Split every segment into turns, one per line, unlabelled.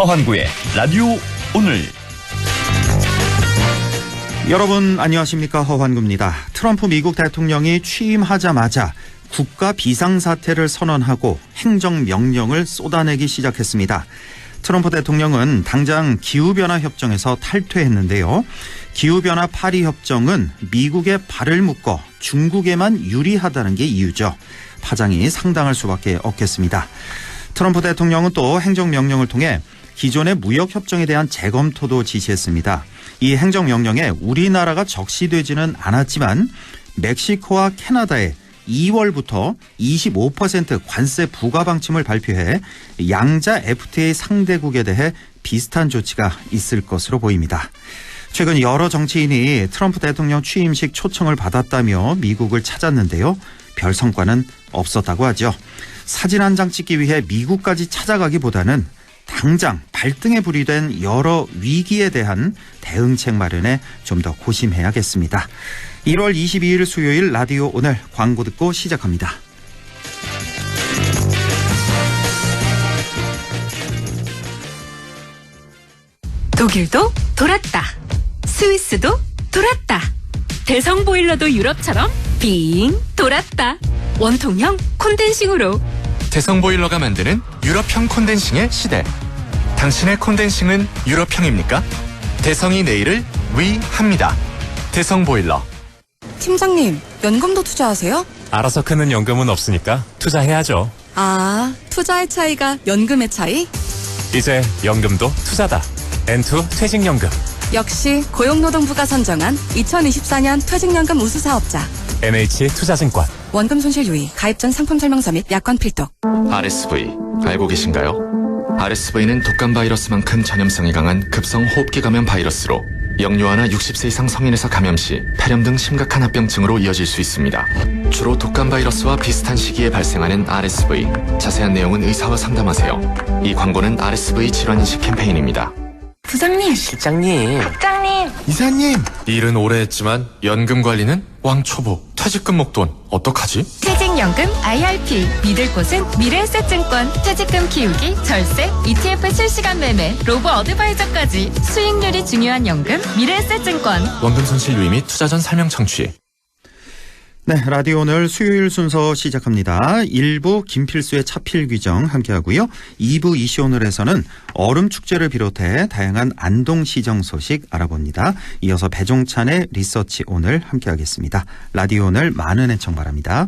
허환구의 라디오 오늘.
여러분 안녕하십니까, 허환구입니다. 트럼프 미국 대통령이 취임하자마자 국가 비상사태를 선언하고 행정명령을 쏟아내기 시작했습니다. 트럼프 대통령은 당장 기후변화 협정에서 탈퇴했는데요. 기후변화 파리 협정은 미국에 발을 묶어 중국에만 유리하다는 게 이유죠. 파장이 상당할 수밖에 없겠습니다. 트럼프 대통령은 또 행정명령을 통해 기존의 무역협정에 대한 재검토도 지시했습니다. 이 행정명령에 우리나라가 적시되지는 않았지만 멕시코와 캐나다에 2월부터 25% 관세 부과 방침을 발표해 양자 FTA 상대국에 대해 비슷한 조치가 있을 것으로 보입니다. 최근 여러 정치인이 트럼프 대통령 취임식 초청을 받았다며 미국을 찾았는데요. 별 성과는 없었다고 하죠. 사진 한 장 찍기 위해 미국까지 찾아가기보다는 당장 발등에 불이 된 여러 위기에 대한 대응책 마련에 좀 더 고심해야겠습니다. 1월 22일 수요일 라디오 오늘, 광고 듣고 시작합니다.
독일도 돌았다. 스위스도 돌았다. 대성 보일러도 유럽처럼 빙 돌았다. 원통형 콘덴싱으로.
대성 보일러가 만드는 유럽형 콘덴싱의 시대. 당신의 콘덴싱은 유럽형입니까? 대성이 내일을 위합니다. 대성 보일러.
팀장님, 연금도 투자하세요?
알아서 크는 연금은 없으니까 투자해야죠.
아, 투자의 차이가 연금의 차이?
이제 연금도 투자다. N2 퇴직연금.
역시 고용노동부가 선정한 2024년 퇴직연금 우수사업자.
NH투자증권.
원금 손실 유의, 가입 전 상품 설명서 및 약관 필독.
RSV 알고 계신가요? RSV는 독감 바이러스만큼 전염성이 강한 급성 호흡기 감염 바이러스로 영유아나 60세 이상 성인에서 감염 시 폐렴 등 심각한 합병증으로 이어질 수 있습니다. 주로 독감 바이러스와 비슷한 시기에 발생하는 RSV. 자세한 내용은 의사와 상담하세요. 이 광고는 RSV 질환인식 캠페인입니다.
부장님,
실장님,
국장님,
이사님. 일은 오래 했지만 연금 관리는 왕초보. 퇴직금 목돈 어떡하지?
퇴직연금 IRP. 믿을 곳은 미래에셋증권. 퇴직금 키우기, 절세, ETF 실시간 매매, 로보 어드바이저까지 수익률이 중요한 연금 미래에셋증권.
원금 손실 유의 및 투자 전 설명 청취.
네, 라디오 오늘 수요일 순서 시작합니다. 1부 김필수의 차필 규정 함께하고요. 2부 이슈 오늘에서는 얼음 축제를 비롯해 다양한 안동 시정 소식 알아봅니다. 이어서 배종찬의 리서치 오늘 함께하겠습니다. 라디오 오늘 많은 애청 바랍니다.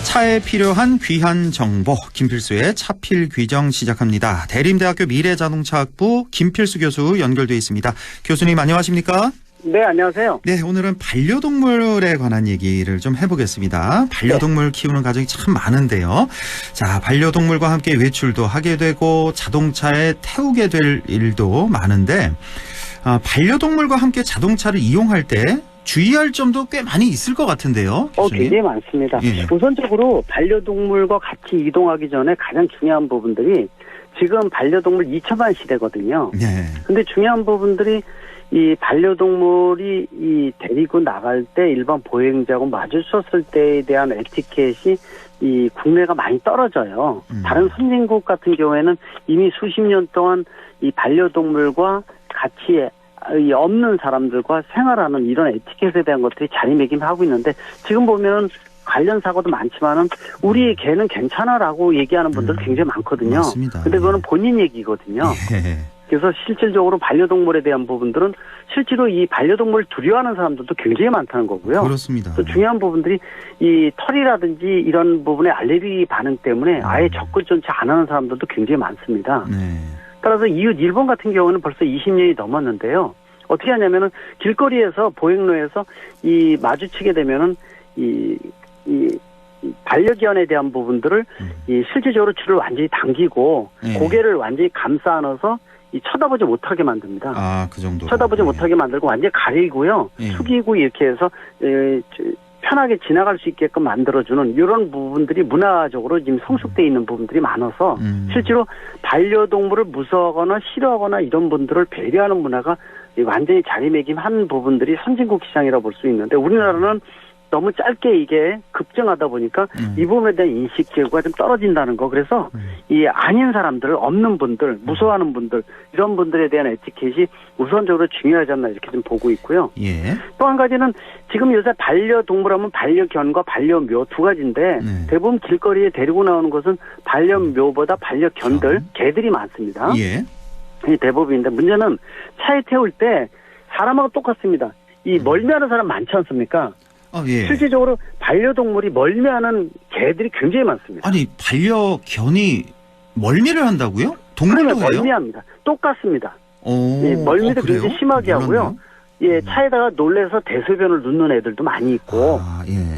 차에 필요한 귀한 정보, 김필수의 차필 규정 시작합니다. 대림대학교 미래자동차학부 김필수 교수 연결돼 있습니다. 교수님 안녕하십니까?
네, 안녕하세요.
네, 오늘은 반려동물에 관한 얘기를 좀 해보겠습니다. 반려동물 키우는 가정이 참 많은데요. 자, 반려동물과 함께 외출도 하게 되고 자동차에 태우게 될 일도 많은데, 반려동물과 함께 자동차를 이용할 때 주의할 점도 꽤 많이 있을 것 같은데요.
굉장히 많습니다.
예.
우선적으로 반려동물과 같이 이동하기 전에 가장 중요한 부분들이, 지금 반려동물 2천만 시대거든요.
네.
근데 중요한 부분들이 이 반려동물이 이 데리고 나갈 때 일반 보행자하고 마주쳤을 때에 대한 에티켓이 이 국내가 많이 떨어져요. 다른 선진국 같은 경우에는 이미 수십 년 동안 이 반려동물과 같이 없는 사람들과 생활하는 이런 에티켓에 대한 것들이 자리매김하고 있는데, 지금 보면은 관련 사고도 많지만은 우리 개는 괜찮아라고 얘기하는 분들 굉장히 많거든요.
맞습니다.
근데 그거는 본인 얘기거든요.
예.
그래서 실질적으로 반려동물에 대한 부분들은 실제로 이 반려동물을 두려워하는 사람들도 굉장히 많다는 거고요.
그렇습니다.
그래서 중요한 부분들이 이 털이라든지 이런 부분의 알레르기 반응 때문에 아예 접근조차 안 하는 사람들도 굉장히 많습니다.
네.
따라서 이웃 일본 같은 경우는 벌써 20년이 넘었는데요. 어떻게 하냐면은 길거리에서 보행로에서 이 마주치게 되면은 이 반려견에 대한 부분들을 이 실질적으로 줄을 완전히 당기고 고개를 완전히 감싸 안아서 이 쳐다보지 못하게 만듭니다.
아, 그 정도.
쳐다보지 못하게 만들고 완전히 가리고요. 숙이고 이렇게 해서 편하게 지나갈 수 있게끔 만들어주는 이런 부분들이 문화적으로 지금 성숙되어 있는 부분들이 많아서 실제로 반려동물을 무서워하거나 싫어하거나 이런 분들을 배려하는 문화가 완전히 자리매김한 부분들이 선진국 시장이라고 볼 수 있는데, 우리나라는 너무 짧게 이게 급증하다 보니까 이 부분에 대한 인식 제고가 좀 떨어진다는 거. 그래서 이 아닌 사람들, 없는 분들, 무서워하는 분들 이런 분들에 대한 에티켓이 우선적으로 중요하지 않나 이렇게 좀 보고 있고요.
예.
또 한 가지는 지금 요새 반려동물하면 반려견과 반려묘 두 가지인데 대부분 길거리에 데리고 나오는 것은 반려묘보다 반려견들, 개들이 많습니다.
예.
이 대부분인데 문제는 차에 태울 때 사람하고 똑같습니다. 이 멀미하는 사람 많지 않습니까?
예.
실질적으로 반려동물이 멀미하는 개들이 굉장히 많습니다.
아니 반려견이 멀미를 한다고요? 동물도 해요?
멀미합니다. 똑같습니다.
오,
예, 멀미도
그래요?
굉장히 심하게 하고요.
몰랐네요.
예, 차에다가 놀래서 대소변을 눕는 애들도 많이 있고,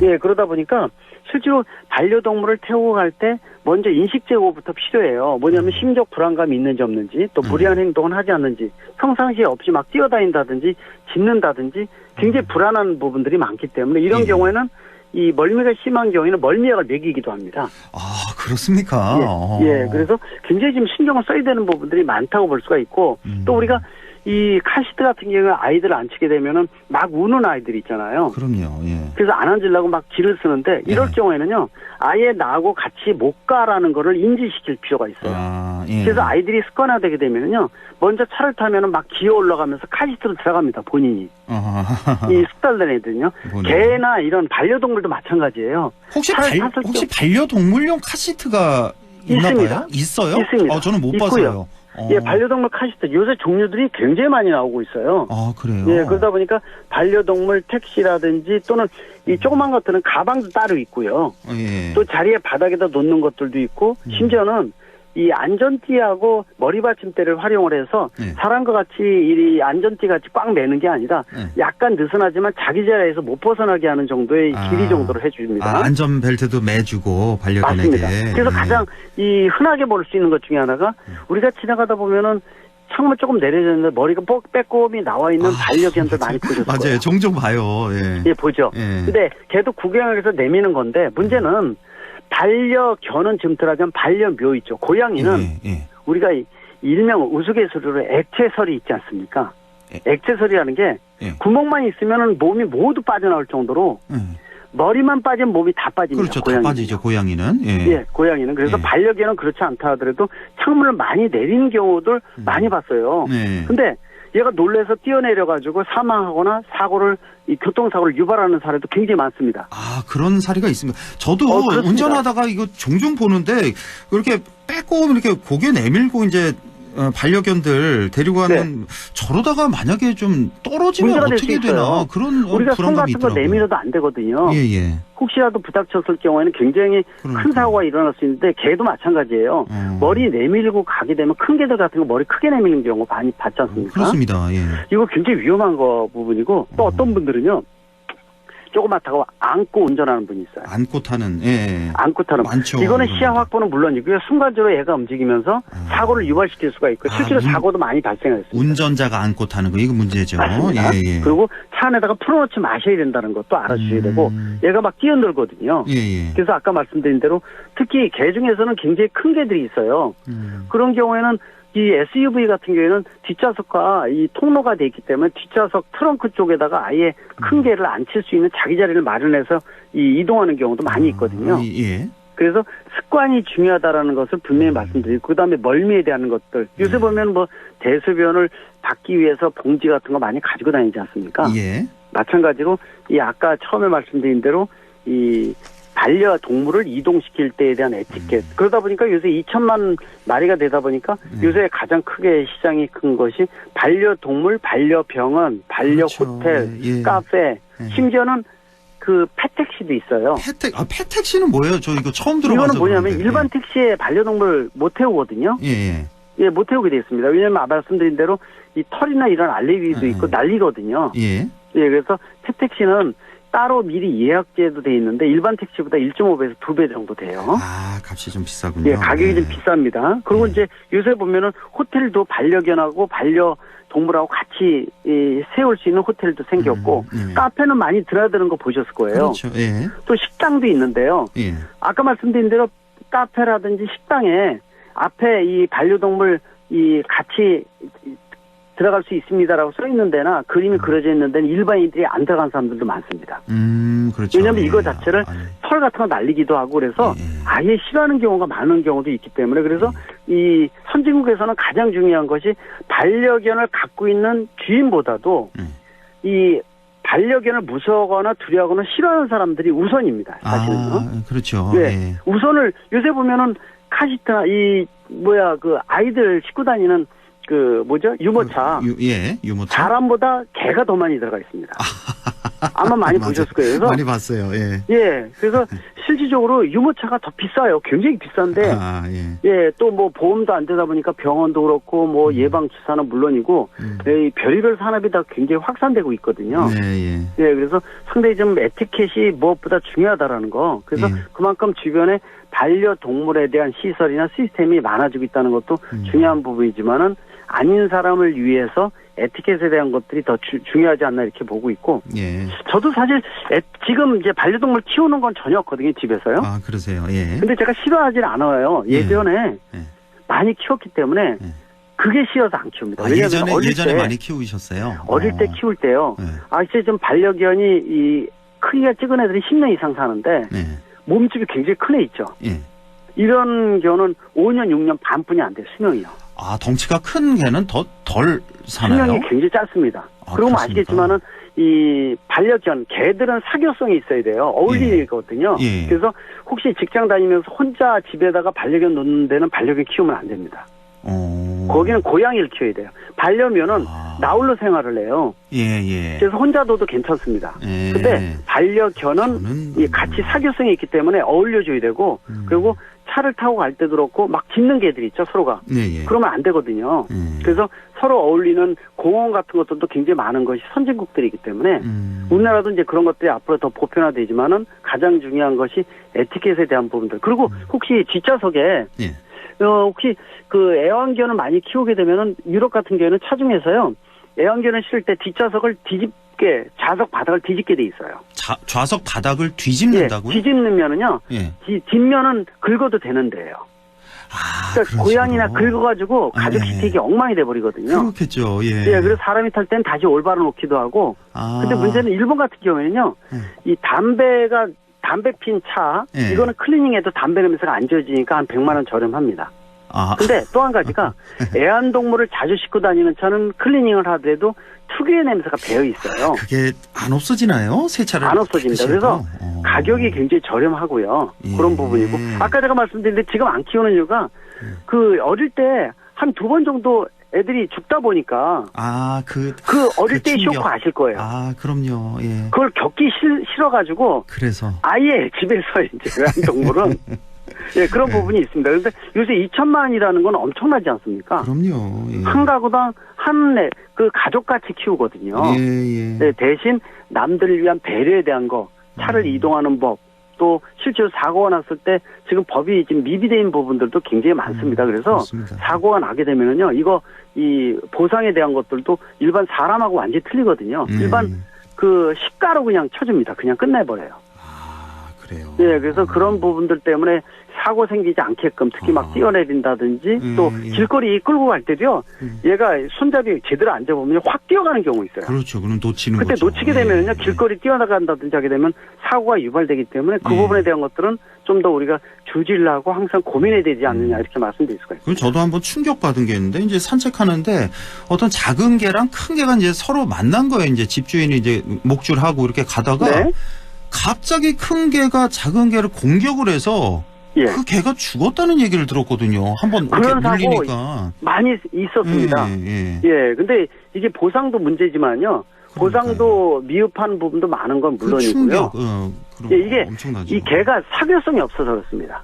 예, 그러다 보니까 실제로 반려동물을 태우고 갈 때 먼저 인식 제고부터 필요해요. 뭐냐면 심적 불안감이 있는지 없는지, 또 무리한 행동은 하지 않는지, 평상시에 없이 막 뛰어다닌다든지, 짖는다든지, 굉장히 불안한 부분들이 많기 때문에 이런 경우에는 이 멀미가 심한 경우에는 멀미약을 먹이기도 합니다.
아, 그렇습니까?
예, 그래서 굉장히 지금 신경을 써야 되는 부분들이 많다고 볼 수가 있고, 또 우리가 이 카시트 같은 경우에 아이들을 앉히게 되면은 막 우는 아이들이 있잖아요.
그럼요. 예.
그래서 안 앉으려고 막 기를 쓰는데 이럴 경우에는요, 아예 나하고 같이 못 가라는 거를 인지시킬 필요가 있어요.
아, 예.
그래서 아이들이 습관화되게 되면은요, 먼저 차를 타면은 막 기어 올라가면서 카시트로 들어갑니다, 본인이. 이 숙달된 애들은요. 개나 이런 반려동물도 마찬가지예요.
혹시 반려동물용 카시트가 있나
있습니다.
봐요? 있어요?
있습니다.
저는 못
있고요.
봐서요.
예, 반려동물 카시트 요새 종류들이 굉장히 많이 나오고 있어요.
아, 그래요?
예, 그러다 보니까 반려동물 택시라든지 또는 이 조그만 것들은 가방도 따로 있고요.
예.
또 자리에 바닥에다 놓는 것들도 있고 심지어는 이 안전띠하고 머리받침대를 활용을 해서 사람과 같이 이 안전띠 같이 꽉 매는 게 아니라 약간 느슨하지만 자기 자리에서 못 벗어나게 하는 정도의 길이 정도로 해줍니다.
아, 안전벨트도 매주고 반려견에게.
맞습니다. 그래서 가장 이 흔하게 볼 수 있는 것 중에 하나가 우리가 지나가다 보면은 창문 조금 내려졌는데 머리가 빼꼼히 나와 있는 반려견들 많이 보셨을 거예요.
맞아요. 종종 봐요. 예.
예, 보죠.
예.
근데 걔도 구경해서 내미는 건데 문제는 반려견은 지금 들어가면 반려묘 있죠. 고양이는 우리가 일명 우스갯소리로 액체설이 있지 않습니까? 액체설이라는 게 구멍만 있으면 몸이 모두 빠져나올 정도로 머리만 빠지면 몸이 다 빠집니다.
그렇죠.
고양이는.
다 빠지죠. 고양이는.
예, 고양이는. 그래서 반려견은 그렇지 않다 하더라도 창문을 많이 내리는 경우들 많이 봤어요. 근데 얘가 놀래서 뛰어내려가지고 사망하거나 이 교통사고를 유발하는 사례도 굉장히 많습니다.
아, 그런 사례가 있습니다. 저도 운전하다가 이거 종종 보는데 그렇게 빼꼼 이렇게 고개 내밀고 이제 반려견들 데리고 가는 저러다가 만약에 좀 떨어지면 어떻게 되나 그런
우리가 손
불안감이
같은 거
있더라고요.
내밀어도 안 되거든요.
예.
혹시라도 부닥쳤을 경우에는 굉장히 큰 사고가 일어날 수 있는데 개도 마찬가지예요. 머리 내밀고 가게 되면 큰 개들 같은 거 머리 크게 내미는 경우 많이 봤지 않습니까?
그렇습니다. 예.
이거 굉장히 위험한 거 부분이고 또 어떤 분들은요. 조그맣다고 안고 운전하는 분이 있어요.
안고 타는.
안고 타는.
많죠.
이거는 시야 확보는 물론이고요. 순간적으로 얘가 움직이면서 사고를 유발시킬 수가 있고 실제로 사고도 많이 발생했습니다.
운전자가 안고 타는 거 이거 문제죠.
맞습니다.
예.
그리고 차 안에다가 풀어놓지 마셔야 된다는 것도 알아주셔야 되고 얘가 막 뛰어들거든요.
예.
그래서 아까 말씀드린 대로 특히 개 중에서는 굉장히 큰 개들이 있어요. 그런 경우에는 이 SUV 같은 경우에는 뒷좌석과 이 통로가 돼 있기 때문에 뒷좌석 트렁크 쪽에다가 아예 큰 개를 앉힐 수 있는 자기 자리를 마련해서 이동하는 경우도 많이 있거든요.
예.
그래서 습관이 중요하다라는 것을 분명히 말씀드리고 그다음에 멀미에 대한 것들. 요새 보면 뭐 대소변을 받기 위해서 봉지 같은 거 많이 가지고 다니지 않습니까?
예.
마찬가지로 이 아까 처음에 말씀드린 대로 이 반려동물을 이동시킬 때에 대한 에티켓. 그러다 보니까 요새 2천만 마리가 되다 보니까 요새 가장 크게 시장이 큰 것이 반려동물, 반려병원, 반려호텔, 카페, 심지어는 그 펫택시도 있어요.
펫택시는 뭐예요? 저 이거 처음 들어봐서.
이거는 뭐냐면 일반 택시에 반려동물 못 태우거든요. 예, 못 태우게 되어 있습니다. 왜냐하면 말씀드린 대로 이 털이나 이런 알레르기도 있고 난리거든요. 예, 그래서 펫택시는 따로 미리 예약제도 돼 있는데 일반 택시보다 1.5배에서 2배 정도 돼요.
아, 값이 좀 비싸군요.
예, 가격이 좀 비쌉니다. 그리고 이제 요새 보면은 호텔도 반려견하고 반려동물하고 같이 세울 수 있는 호텔도 생겼고 카페는 많이 드나드는 거 보셨을 거예요.
그렇죠. 예.
또 식당도 있는데요. 아까 말씀드린 대로 카페라든지 식당에 앞에 이 반려동물 같이 들어갈 수 있습니다라고 써 있는 데나 그림이 그려져 있는 데는 일반인들이 안 들어간 사람들도 많습니다.
그렇죠.
왜냐하면
예.
이거 자체를 털 같은 거 날리기도 하고 그래서 아예 싫어하는 경우가 많은 경우도 있기 때문에 그래서 이 선진국에서는 가장 중요한 것이 반려견을 갖고 있는 주인보다도 이 반려견을 무서워하거나 두려워하거나 싫어하는 사람들이 우선입니다. 사실은.
그렇죠.
네.
예.
우선을 요새 보면은 카시트나 그 아이들 싣고 다니는 유모차.
유모차.
사람보다 개가 더 많이 들어가 있습니다. 아마 많이 보셨을 거예요. 그래서
많이 봤어요. 예.
예. 그래서 실질적으로 유모차가 더 비싸요. 굉장히 비싼데. 또 뭐 보험도 안 되다 보니까 병원도 그렇고 뭐 예방 주사는 물론이고 별의별 산업이 다 굉장히 확산되고 있거든요. 예. 그래서 상당히 좀 에티켓이 무엇보다 중요하다라는 거. 그래서 그만큼 주변에 반려동물에 대한 시설이나 시스템이 많아지고 있다는 것도 중요한 부분이지만은 아닌 사람을 위해서 에티켓에 대한 것들이 더 중요하지 않나 이렇게 보고 있고.
예.
저도 사실 지금 이제 반려동물 키우는 건 전혀 없거든요, 집에서요.
아, 그러세요. 예.
근데 제가 싫어하지는 않아요. 예전에 많이 키웠기 때문에 그게 싫어서 안 키웁니다. 왜냐하면
예전에 많이 키우셨어요.
어릴 때 키울 때요. 이제 좀 반려견이 이 크기가 작은 애들이 10년 이상 사는데 몸집이 굉장히 큰 애 있죠. 이런 견은 5년, 6년 반뿐이 안 돼요, 수명이요.
아, 덩치가 큰 개는 덜 사나요?
수명이 굉장히 짧습니다. 그러면 아시겠지만은 이 반려견, 개들은 사교성이 있어야 돼요. 어울리거든요. 그래서 혹시 직장 다니면서 혼자 집에다가 반려견 놓는 데는 반려견 키우면 안 됩니다. 거기는 고양이를 키워야 돼요. 반려묘는 나홀로 생활을 해요. 그래서 혼자 둬도 괜찮습니다. 근데 반려견은 같이 사교성이 있기 때문에 어울려줘야 되고 그리고 차를 타고 갈 때도 그렇고 막 짖는 개들이 있죠, 서로가. 그러면 안 되거든요. 그래서 서로 어울리는 공원 같은 것들도 굉장히 많은 것이 선진국들이기 때문에 우리나라도 이제 그런 것들이 앞으로 더 보편화되지만은 가장 중요한 것이 에티켓에 대한 부분들. 그리고 혹시 뒷좌석에 혹시 그 애완견을 많이 키우게 되면은 유럽 같은 경우에는 차중에서요. 애완견을 실을 때 뒷좌석을 좌석 바닥을 뒤집게 돼 있어요.
좌석 바닥을 뒤집는다고요?
뒤집으면은요. 뒷면은 긁어도 되는데요. 그러니까 고양이나 긁어가지고 가죽 시트가 엉망이 돼버리거든요.
그렇겠죠.
그래서 사람이 탈 땐 다시 올바로 놓기도 하고. 근데 문제는 일본 같은 경우에는요. 이 담배 핀 차, 이거는 클리닝해도 담배 냄새가 안 지워지니까 한 100만 원 저렴합니다. 근데 또 한 가지가 애완동물을 자주 싣고 다니는 차는 클리닝을 하더라도 특유의 냄새가 배어 있어요.
그게 안 없어지나요? 세차를
안 없어집니다. 그래서 가격이 굉장히 저렴하고요. 그런 부분이고. 아까 제가 말씀드렸는데 지금 안 키우는 이유가 그 어릴 때 한 2번 정도 애들이 죽다 보니까 그 어릴 때의 쇼크 아실 거예요.
그럼요.
그걸 겪기 싫어가지고
그래서
아예 집에서 이제 애완동물은 그런 부분이 있습니다. 그런데 요새 2천만 원이라는 건 엄청나지 않습니까?
그럼요.
한 가구당 그 가족같이 키우거든요. 대신 남들을 위한 배려에 대한 거, 차를 이동하는 법, 또 실제로 사고가 났을 때 지금 법이 지금 미비된 부분들도 굉장히 많습니다. 그래서
그렇습니다.
사고가 나게 되면은요, 이 보상에 대한 것들도 일반 사람하고 완전히 틀리거든요. 일반 그 시가로 그냥 쳐줍니다. 그냥 끝내버려요.
그래요.
그래서 그런 부분들 때문에 사고 생기지 않게끔 특히 막 뛰어내린다든지 또 길거리 끌고 갈 때도요. 얘가 손잡이 제대로 안 잡으면 확 뛰어가는 경우 있어요.
그렇죠. 그럼 놓치는
그때
거죠.
놓치게 되면요. 길거리 뛰어나간다든지 하게 되면 사고가 유발되기 때문에 그 부분에 대한 것들은 좀 더 우리가 주의를 하고 항상 고민해야 되지 않느냐 이렇게 말씀드릴 수가 있습니다.
그럼 저도 한번 충격받은 게 있는데 이제 산책하는데 어떤 작은 개랑 큰 개가 이제 서로 만난 거예요. 이제 집주인이 이제 목줄하고 이렇게 가다가 갑자기 큰 개가 작은 개를 공격을 해서 그 개가 죽었다는 얘기를 들었거든요. 한번 이렇게 물리니까.
많이 있었습니다. 근데 이게 보상도 문제지만요. 보상도 미흡한 부분도 많은 건 물론이고요. 이게
엄청나죠.
이 개가 사교성이 없어서 그렇습니다.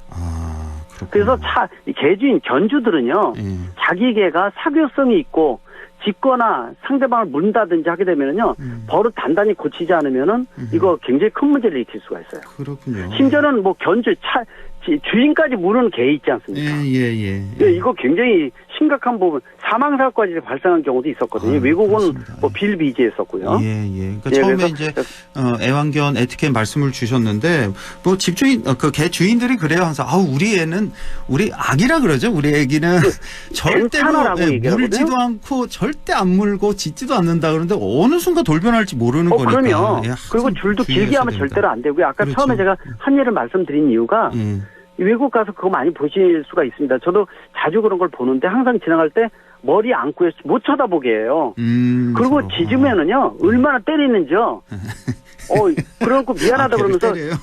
그래서 이 개주인 견주들은요. 자기 개가 사교성이 있고 짖거나 상대방을 문다든지 하게 되면은요. 버릇 단단히 고치지 않으면은 이거 굉장히 큰 문제를 일으킬 수가 있어요.
그렇군요.
심지어는 뭐 주인까지 무는 개 있지 않습니까? 이거 굉장히 심각한 부분 사망사고까지 발생한 경우도 있었거든요. 외국은
그렇습니다.
뭐 빌비지했었고요.
예. 그러니까
예,
처음에
그래서-
이제 애완견 에티켓 말씀을 주셨는데 뭐 집주인 그 개 주인들이 그래요 항상. 우리 애는 우리 아기라 그러죠. 우리 애기는 절대로
괜찮아라고 얘기하거든요.
물지도 않고 절대 안 물고 짖지도 않는다 그러는데 어느 순간 돌변할지 모르는 거니까.
그럼요.
예,
그리고
항상
줄도 길게
주의하셔야
하면
됩니다.
절대로 안 되고요. 아까
그렇죠.
처음에 제가 한 예를 말씀드린 이유가
예.
외국 가서 그거 많이 보실 수가 있습니다. 저도 자주 그런 걸 보는데 항상 지나갈 때 머리 안고 못 쳐다보게 해요. 그리고
서로.
짖으면은요, 얼마나 때리는지요. 그래갖고 미안하다
개를
그러면서,
때려요?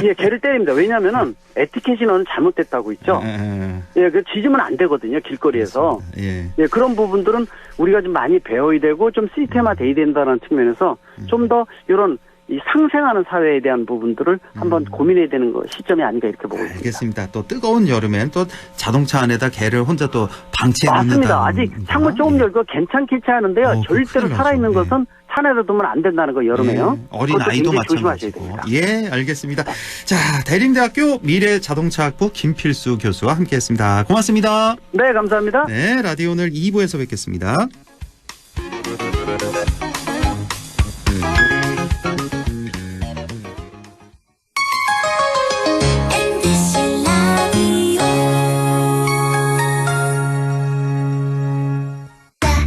예, 걔를 때립니다. 왜냐면은 에티켓이 너는 잘못됐다고 있죠. 예, 그 짖으면 안 되거든요, 길거리에서.
예.
예, 그런 부분들은 우리가 좀 많이 배워야 되고 좀 시스템화돼야 된다는 측면에서 좀 더 이런 이 상생하는 사회에 대한 부분들을 한번 고민해야 되는 시점이 아닌가 이렇게 보고 있습니다.
알겠습니다. 또 뜨거운 여름엔 또 자동차 안에다 개를 혼자 또 방치해 놓는다.
맞습니다. 아직 창문 조금 열고 괜찮겠지 하는데요. 절대로
큰일
살아있는
나죠.
것은 산에다 두면 안 된다는 거 여름에요.
어린
그것도
아이도
굉장히 조심하셔야
마찬가지고.
됩니다.
예, 알겠습니다. 자, 대림대학교 미래자동차학부 김필수 교수와 함께했습니다. 고맙습니다.
네, 감사합니다.
네, 라디오 오늘 2부에서 뵙겠습니다.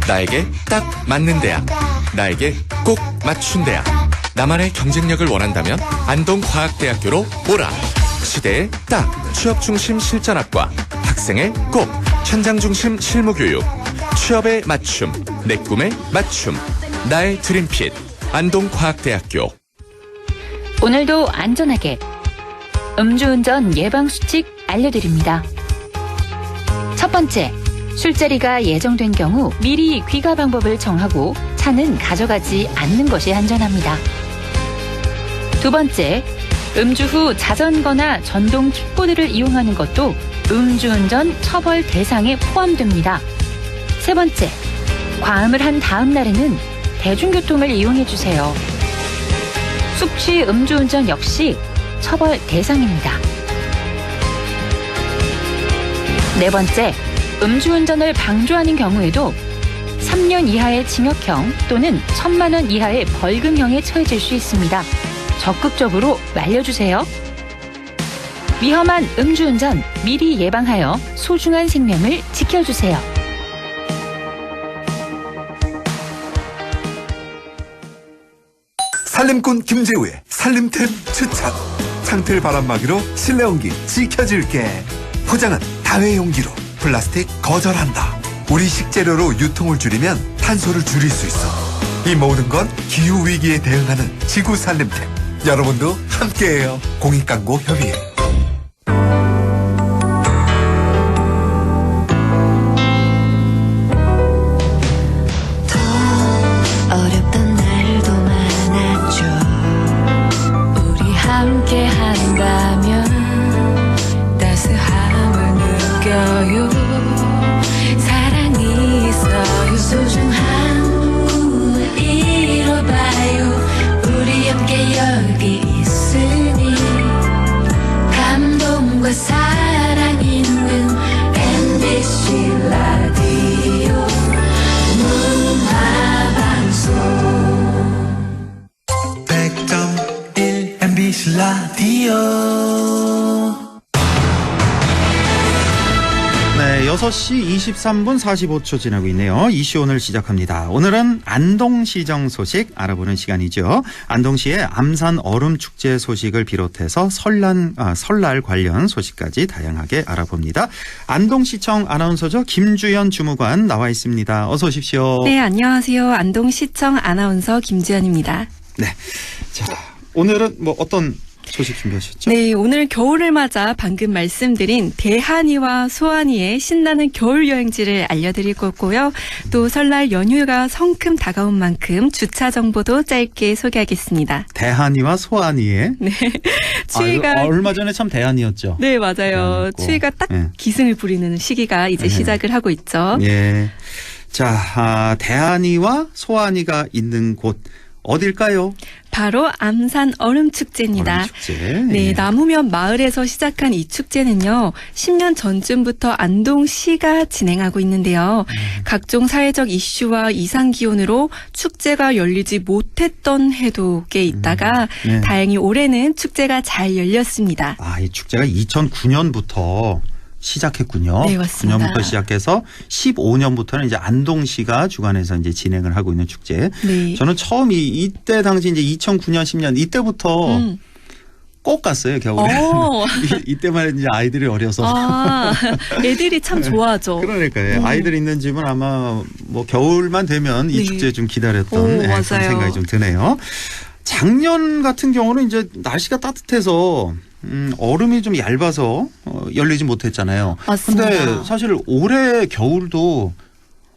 나에게 딱 맞는 대학, 나에게 꼭 맞춘 대학. 나만의 경쟁력을 원한다면 안동과학대학교로 오라. 시대의 딱 취업 중심 실전학과, 학생의 꼭 현장 중심 실무교육, 취업의 맞춤, 내 꿈의 맞춤, 나의 드림핏 안동과학대학교.
오늘도 안전하게 음주운전 예방수칙 알려드립니다. 첫 번째, 술자리가 예정된 경우 미리 귀가 방법을 정하고 차는 가져가지 않는 것이 안전합니다. 두 번째, 음주 후 자전거나 전동 킥보드를 이용하는 것도 음주운전 처벌 대상에 포함됩니다. 세 번째, 과음을 한 다음 날에는 대중교통을 이용해주세요. 숙취 음주운전 역시 처벌 대상입니다. 네 번째, 음주운전을 방조하는 경우에도 3년 이하의 징역형 또는 1,000만 원 이하의 벌금형에 처해질 수 있습니다. 적극적으로 말려주세요. 위험한 음주운전 미리 예방하여 소중한 생명을 지켜주세요.
살림꾼 김재우의 살림템 추천. 창틀 바람막이로 실내 온기 지켜줄게. 포장은 다회용기로. 플라스틱 거절한다. 우리 식재료로 유통을 줄이면 탄소를 줄일 수 있어. 이 모든 건 기후위기에 대응하는 지구 살림템. 여러분도 함께해요. 공익광고협의회.
어렵던 날도 많았죠. 우리 함께 한다면 따스함을 느껴요. 사랑이 있어요. 소중한 꿈을 이뤄봐요. 우리 함께 여기 있으니 감동과 사랑 있는 MBC 라디오 문화방송
100.1 MBC 라디오.
네, 6시 23분 45초 지나고 있네요. 이슈 오늘 시작합니다. 오늘은 안동시정 소식 알아보는 시간이죠. 안동시의 암산 얼음축제 소식을 비롯해서 설날 관련 소식까지 다양하게 알아봅니다. 안동시청 아나운서죠. 김주연 주무관 나와 있습니다. 어서 오십시오.
네, 안녕하세요. 안동시청 아나운서 김지연입니다.
네. 자, 오늘은 뭐 어떤 소식 준비하셨죠?
네, 오늘 겨울을 맞아 방금 말씀드린 대한이와 소한이의 신나는 겨울 여행지를 알려드릴 거고요. 또 설날 연휴가 성큼 다가온 만큼 주차 정보도 짧게 소개하겠습니다.
대한이와 소한이의
네, 추위가
얼마 전에 참 대한이었죠.
네, 맞아요.
대한이었고.
추위가 딱
네.
기승을 부리는 시기가 이제 시작을 하고 있죠.
예. 자, 대한이와 소한이가 있는 곳 어딜까요?
바로 암산 얼음축제입니다.
얼음축제.
네,
예.
나무면 마을에서 시작한 이 축제는요, 10년 전쯤부터 안동시가 진행하고 있는데요. 각종 사회적 이슈와 이상기온으로 축제가 열리지 못했던 해도 꽤 있다가
네.
다행히 올해는 축제가 잘 열렸습니다.
아, 이 축제가 2009년부터 시작했군요.
네, 맞습니다.
9년부터 시작해서 15년부터는 이제 안동시가 주관해서 이제 진행을 하고 있는 축제.
네.
저는 처음 이때 당시 이제 2009년, 10년 이때부터 꼭 갔어요, 겨울에.
오.
이때만 이제 아이들이 어려서.
아, 애들이 참 좋아하죠.
그러니까요. 아이들 있는 집은 아마 뭐 겨울만 되면 이
네.
축제 좀 기다렸던
오,
그런
맞아요.
생각이 좀 드네요. 작년 같은 경우는 이제 날씨가 따뜻해서 얼음이 좀 얇아서 열리지 못했잖아요.
맞습니다.
근데 사실 올해 겨울도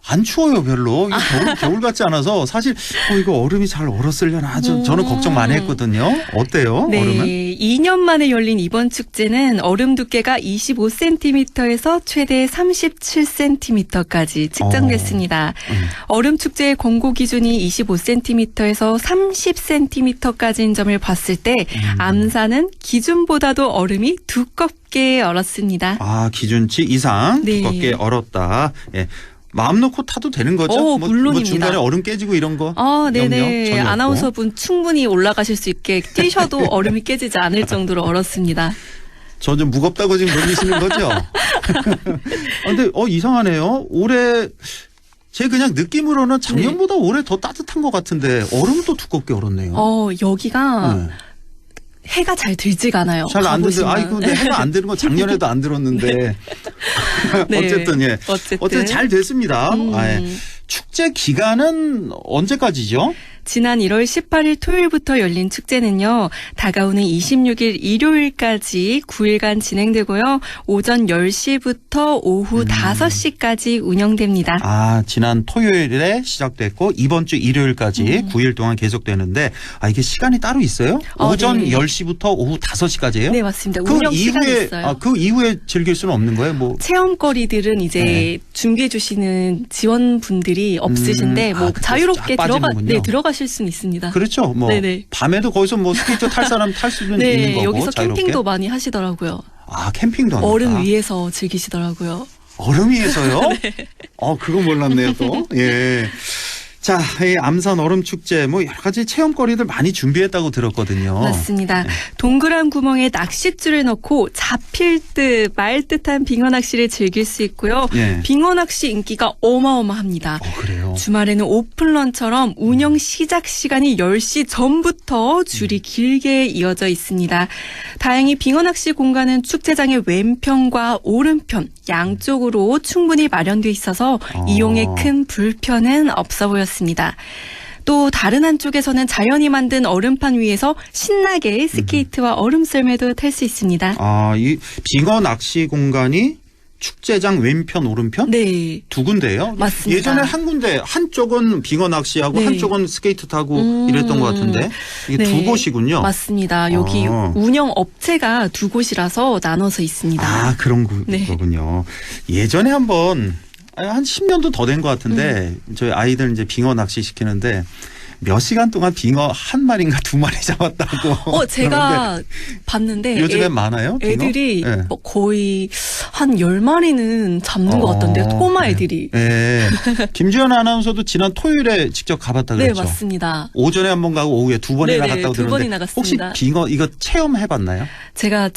안 추워요, 별로. 이거 겨울 같지 않아서 사실 이거 얼음이 잘 얼었으려나 저는 걱정 많이 했거든요. 어때요,
네,
얼음은?
2년 만에 열린 이번 축제는 얼음 두께가 25cm에서 최대 37cm까지 측정됐습니다. 얼음 축제의 권고 기준이 25cm에서 30cm까지인 점을 봤을 때 암산은 기준보다도 얼음이 두껍게 얼었습니다.
아, 기준치 이상
네.
두껍게 얼었다. 예. 마음 놓고 타도 되는 거죠? 뭐
물론입니다.
중간에 얼음 깨지고 이런 거?
네네.
전혀 없고.
아나운서분 충분히 올라가실 수 있게 뛰셔도 얼음이 깨지지 않을 정도로 얼었습니다.
저 좀 무겁다고 지금 놀리시는 거죠? 근데 이상하네요. 올해 제 그냥 느낌으로는 작년보다 올해 더 따뜻한 것 같은데 얼음도 두껍게 얼었네요.
여기가
네.
해가 잘 들지가 않아요.
잘 안 드는데,
가보시면.
근데 해가 안 드는 건 작년에도 안 들었는데.
네.
어쨌든, 예. 어쨌든 잘 됐습니다. 예. 축제 기간은 언제까지죠?
지난 1월 18일 토요일부터 열린 축제는요. 다가오는 26일 일요일까지 9일간 진행되고요. 오전 10시부터 오후 5시까지 운영됩니다.
아, 지난 토요일에 시작됐고 이번 주 일요일까지 9일 동안 계속되는데 이게 시간이 따로 있어요? 오전
네.
10시부터 오후 5시까지예요?
네, 맞습니다. 운영 시간이 있어요.
그 이후에 즐길 수는 없는 거예요? 뭐
체험거리들은 이제 준비해 주시는 지원분들이 없으신데 뭐
그때
자유롭게
쫙 빠지는군요.
들어가실 수는 있습니다.
그렇죠. 뭐
네네.
밤에도 거기서 뭐 스케이트 탈 사람 탈 수는 있는
네,
거고
여기서
자유롭게.
캠핑도 많이 하시더라고요.
아, 캠핑도 합니까?
얼음 위에서 즐기시더라고요.
얼음 위에서요?
네.
그거 몰랐네요, 또. 예. 자, 이 암산 얼음 축제 뭐 여러 가지 체험거리들 많이 준비했다고 들었거든요.
맞습니다. 동그란 구멍에 낚싯줄을 넣고 잡힐 듯 말 듯한 빙어 낚시를 즐길 수 있고요.
예.
빙어 낚시 인기가 어마어마합니다.
그래요?
주말에는 오픈런처럼 운영 시작 시간이 10시 전부터 줄이 길게 이어져 있습니다. 다행히 빙어 낚시 공간은 축제장의 왼편과 오른편 양쪽으로 충분히 마련돼 있어서 이용에 큰 불편은 없어 보였습니다. 또 다른 한쪽에서는 자연이 만든 얼음판 위에서 신나게 스케이트와 얼음 썰매도 탈 수 있습니다.
이 빙어 낚시 공간이 축제장 왼편 오른편?
네.
두 군데예요?
맞습니다.
예전에 한 군데 한쪽은 빙어 낚시하고
네.
한쪽은 스케이트 타고 이랬던 것 같은데 이게 두 곳이군요.
맞습니다. 여기 운영 업체가 두 곳이라서 나눠서 있습니다.
그런
네.
거군요. 예전에 한 10년도 더 된 것 같은데 저희 아이들 이제 빙어 낚시 시키는데 몇 시간 동안 빙어 한 마리인가 두 마리 잡았다고.
제가 봤는데
요즘엔 많아요? 빙어?
애들이
네.
거의 한 10마리는 잡는 것 같던데요. 토마 애들이.
네. 김주현 아나운서도 지난 토요일에 직접 가봤다 그랬죠?
네, 맞습니다.
오전에 한 번 가고 오후에 두 번이나
네네,
갔다고
두
들었는데
번이나
혹시
갔습니다.
빙어 이거 체험해봤나요?
제가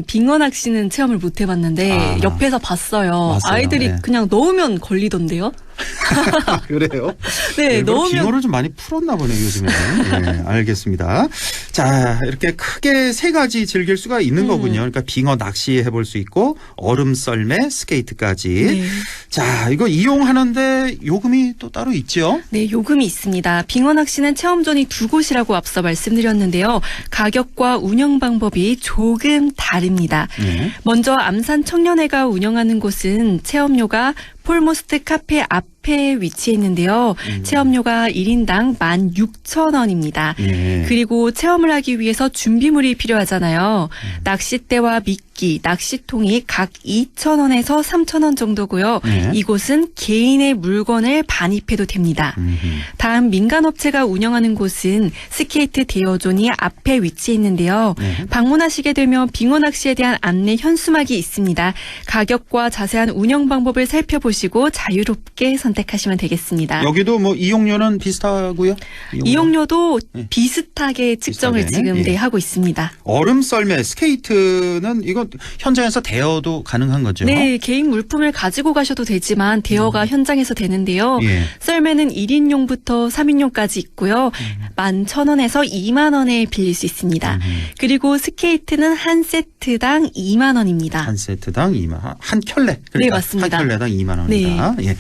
빙어 낚시는 체험을 못 해봤는데 옆에서 봤어요. 아이들이
네.
그냥 넣으면 걸리던데요.
그래요?
네, 넣으면
빙어를 좀 많이 풀었나 보네요, 요즘에. 네, 알겠습니다. 자, 이렇게 크게 세 가지 즐길 수가 있는 거군요. 그러니까 빙어 낚시 해볼 수 있고 얼음 썰매, 스케이트까지.
네.
자, 이거 이용하는데 요금이 또 따로 있죠?
네, 요금이 있습니다. 빙어 낚시는 체험존이 두 곳이라고 앞서 말씀드렸는데요. 가격과 운영 방법이 조금 다릅니다. 먼저 암산 청년회가 운영하는 곳은 체험료가 폴모스트 카페 앞에 앞에 위치해 있는데요. 체험료가 1인당 16,000원입니다.
예.
그리고 체험을 하기 위해서 준비물이 필요하잖아요. 낚싯대와 미끼, 낚시통이 각 2,000원에서 3,000원 정도고요.
네.
이곳은 개인의 물건을 반입해도 됩니다. 다음 민간업체가 운영하는 곳은 스케이트 대여존이 앞에 위치해 있는데요.
네.
방문하시게 되면 빙어 낚시에 대한 안내 현수막이 있습니다. 가격과 자세한 운영 방법을 살펴보시고 자유롭게 선택하시면 되겠습니다.
여기도 뭐 이용료는 비슷하고요.
이용료도
네.
비슷하게 측정을
비슷하게,
지금
예.
네, 하고 있습니다.
얼음 썰매 스케이트는 이거 현장에서 대여도 가능한 거죠?
네, 개인 물품을 가지고 가셔도 되지만 대여가 현장에서 되는데요.
예.
썰매는 1인용부터 3인용까지 있고요. 11,000원에서 2만 원에 빌릴 수 있습니다. 그리고 스케이트는 한 세트당 2만 원입니다.
한 세트당 2만 한 켤레. 그러니까
네, 맞습니다.
한 켤레당 2만 원이다. 예.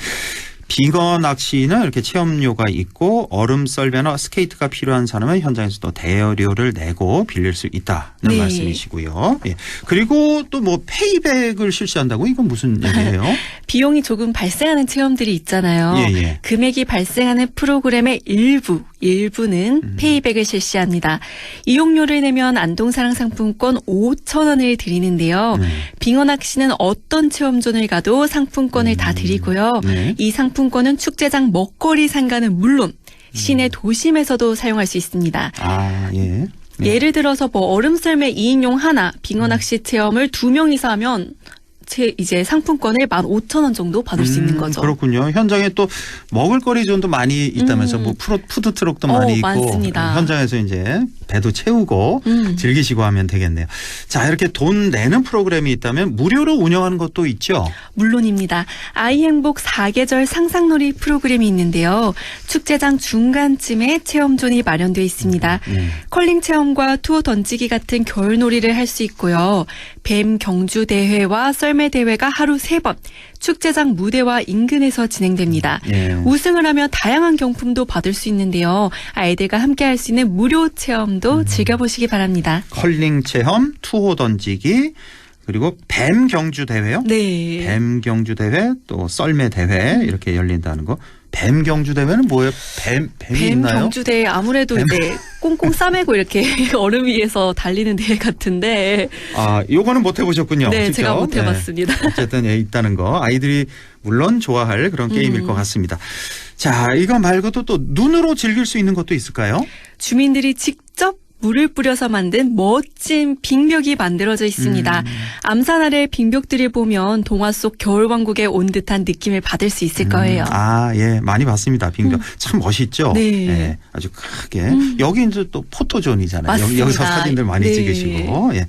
빙어 낚시는 이렇게 체험료가 있고 얼음 썰매나 스케이트가 필요한 사람은 현장에서 또 대여료를 내고 빌릴 수 있다는
네.
말씀이시고요. 예. 그리고 또 뭐 페이백을 실시한다고 이건 무슨 얘기예요?
비용이 조금 발생하는 체험들이 있잖아요.
예, 예.
금액이 발생하는 프로그램의 일부는 페이백을 실시합니다. 이용료를 내면 안동사랑 상품권 5,000원을 드리는데요. 빙어 낚시는 어떤 체험존을 가도 상품권을 다 드리고요.
네.
이 상품권은 축제장 먹거리 상가는 물론 시내 도심에서도 사용할 수 있습니다.
아, 예. 네.
예를 들어서 뭐 얼음썰매 2인용 하나, 빙어 낚시 체험을 2명이서 하면 이제 상품권을 15,000원 정도 받을 수 있는 거죠.
그렇군요. 현장에 또 먹을거리 존도 많이 있다면서 뭐 푸드트럭도 많이 있고
많습니다.
현장에서 이제 배도 채우고 즐기시고 하면 되겠네요. 자, 이렇게 돈 내는 프로그램이 있다면 무료로 운영하는 것도 있죠.
물론입니다. 아이행복 4계절 상상놀이 프로그램이 있는데요. 축제장 중간쯤에 체험존이 마련되어 있습니다. 컬링 체험과 투어 던지기 같은 겨울놀이를 할 수 있고요. 뱀 경주 대회와 썰매 대회가 하루 3번 축제장 무대와 인근에서 진행됩니다.
예.
우승을 하면 다양한 경품도 받을 수 있는데요. 아이들과 함께 할 수 있는 무료 체험도 즐겨보시기 바랍니다.
컬링 체험, 투호 던지기, 그리고 뱀 경주 대회요?
네.
뱀 경주 대회, 또 썰매 대회 이렇게 열린다는 거. 뱀 경주 대회는 뭐예요? 뱀이
뱀
있나요?
경주대회 아무래도 이제 꽁꽁 싸매고 이렇게 얼음 위에서 달리는 대회 같은데.
아, 요거는 못 해보셨군요.
네,
직접.
제가 못 해봤습니다.
네. 어쨌든 예, 있다는 거 아이들이 물론 좋아할 그런 게임일 것 같습니다. 자, 이거 말고도 또 눈으로 즐길 수 있는 것도 있을까요?
주민들이 직접 물을 뿌려서 만든 멋진 빙벽이 만들어져 있습니다. 암산 아래 빙벽들을 보면 동화 속 겨울왕국에 온 듯한 느낌을 받을 수 있을 거예요.
아, 예, 많이 봤습니다. 빙벽 참 멋있죠.
네.
예, 아주 크게 여기 이제 또 포토존이잖아요.
맞습니다.
여기서 사진들 많이
네.
찍으시고. 예.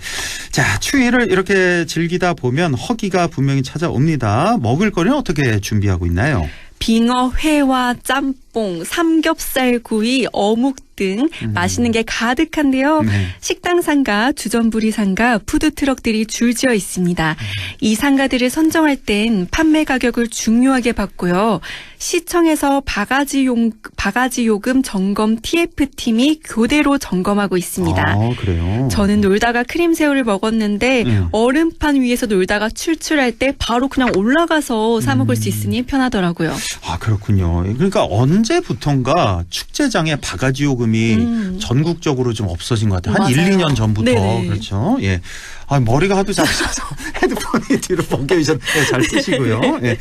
자, 추위를 이렇게 즐기다 보면 허기가 분명히 찾아옵니다. 먹을 거리는 어떻게 준비하고 있나요?
빙어 회와 짬뽕, 삼겹살 구이, 어묵 등 맛있는 게 가득한데요.
네.
식당 상가, 주전부리 상가, 푸드트럭들이 줄지어 있습니다. 이 상가들을 선정할 땐 판매 가격을 중요하게 봤고요. 시청에서 바가지 요금 점검 TF팀이 교대로 점검하고 있습니다.
아, 그래요.
저는 놀다가 크림새우를 먹었는데 얼음판 위에서 놀다가 출출할 때 바로 그냥 올라가서 사 먹을 수 있으니 편하더라고요.
아, 그렇군요. 그러니까 언제부턴가 축제장에 바가지 요금이 전국적으로 좀 없어진 것 같아요. 한
맞아요.
1, 2년 전부터.
네네.
그렇죠. 예. 아, 머리가 하도 작으셔서 헤드폰이 뒤로 벗겨지셨 잘 쓰시고요. 예.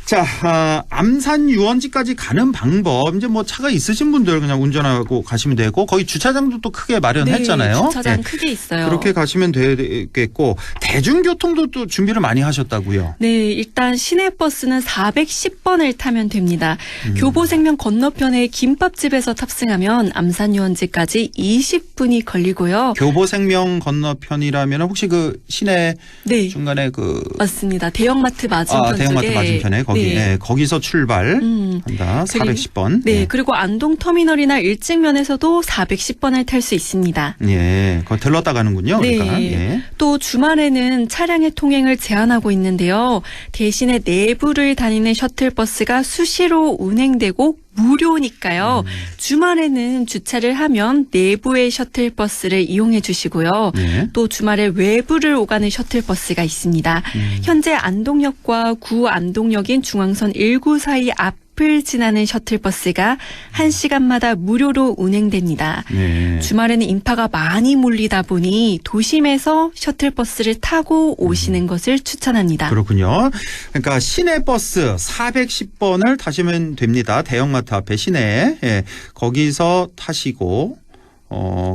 자, 암산 유원지까지 가는 방법. 이제 뭐 차가 있으신 분들 그냥 운전하고 가시면 되고 거기 주차장도 또 크게 마련했잖아요.
네, 주차장
예.
크게 있어요.
그렇게 가시면 되겠고 대중교통도 또 준비를 많이 하셨다고요.
네, 일단 시내버스는 410번을 타면 됩니다. 교보생명 건너편에 김밥집에서 탑승하면 암산유원지까지 20분이 걸리고요.
교보생명 건너편이라면 혹시 그 시내
네,
중간에 그
맞습니다. 대형마트 맞은편
대형마트
쪽에.
맞은편에 거기
네.
예, 거기서 출발한다. 410번.
네, 그리고 안동터미널이나 일직면에서도 410번을 탈 수 있습니다.
예, 거기 들렀다 가는군요. 그러니까. 예.
또 주말에는 차량의 통행을 제한하고 있는데요. 대신에 내부를 다니는 셔틀버스가 수시로 운행되고 무료니까요. 주말에는 주차를 하면 내부의 셔틀버스를 이용해 주시고요.
네.
또 주말에 외부를 오가는 셔틀버스가 있습니다. 현재 안동역과 구안동역인 중앙선 1구 사이 앞 숲을 지나는 셔틀버스가 1시간마다 무료로 운행됩니다.
네.
주말에는 인파가 많이 몰리다 보니 도심에서 셔틀버스를 타고 오시는 것을 추천합니다.
그렇군요. 그러니까 시내버스 410번을 타시면 됩니다. 대형마트 앞에 시내에. 예, 거기서 타시고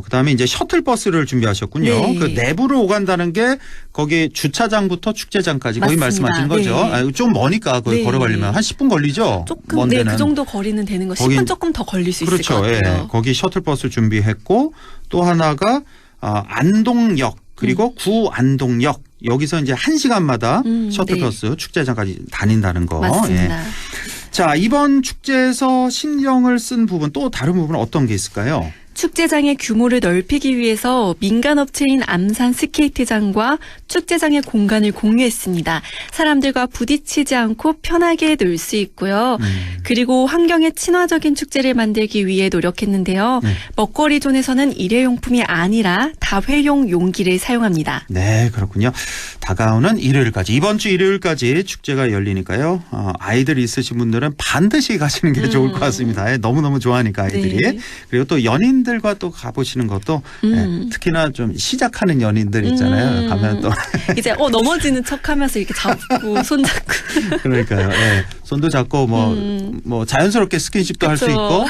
그다음에 이제 셔틀버스를 준비하셨군요.
네.
그 내부로 오간다는 게 거기 주차장부터 축제장까지 거의
맞습니다.
말씀하신 거죠.
네.
아, 좀 머니까 거기
네.
걸어가려면 한 10분 걸리죠.
조금
먼
네,
데는.
그 정도 거리는 되는 거.
거긴-
10분 조금 더 걸릴 수
그렇죠.
있을 것 같아요.
예. 거기 셔틀버스 준비했고 또 하나가 안동역 그리고 구안동역 여기서 이제 1시간마다 셔틀버스 축제장까지 다닌다는 거.
맞습니다.
예. 자, 이번 축제에서 신경을 쓴 부분 또 다른 부분은 어떤 게 있을까요?
축제장의 규모를 넓히기 위해서 민간업체인 암산 스케이트장과 축제장의 공간을 공유했습니다. 사람들과 부딪히지 않고 편하게 놀 수 있고요. 그리고 환경에 친화적인 축제를 만들기 위해 노력했는데요.
네.
먹거리 존에서는 일회용품이 아니라 다회용 용기를 사용합니다.
네, 그렇군요. 다가오는 일요일까지 이번 주 일요일까지 축제가 열리니까요. 아이들 있으신 분들은 반드시 가시는 게 좋을 것 같습니다. 너무너무 좋아하니까 아이들이.
네.
그리고 또 연인들과 또 가보시는 것도 특히나 좀 시작하는 연인들 있잖아요. 가면 또
이제 넘어지는 척하면서 이렇게 잡고 손잡고.
그러니까요. 예. 손도 잡고 뭐 자연스럽게 스킨십도 할 수
그쵸.
있고.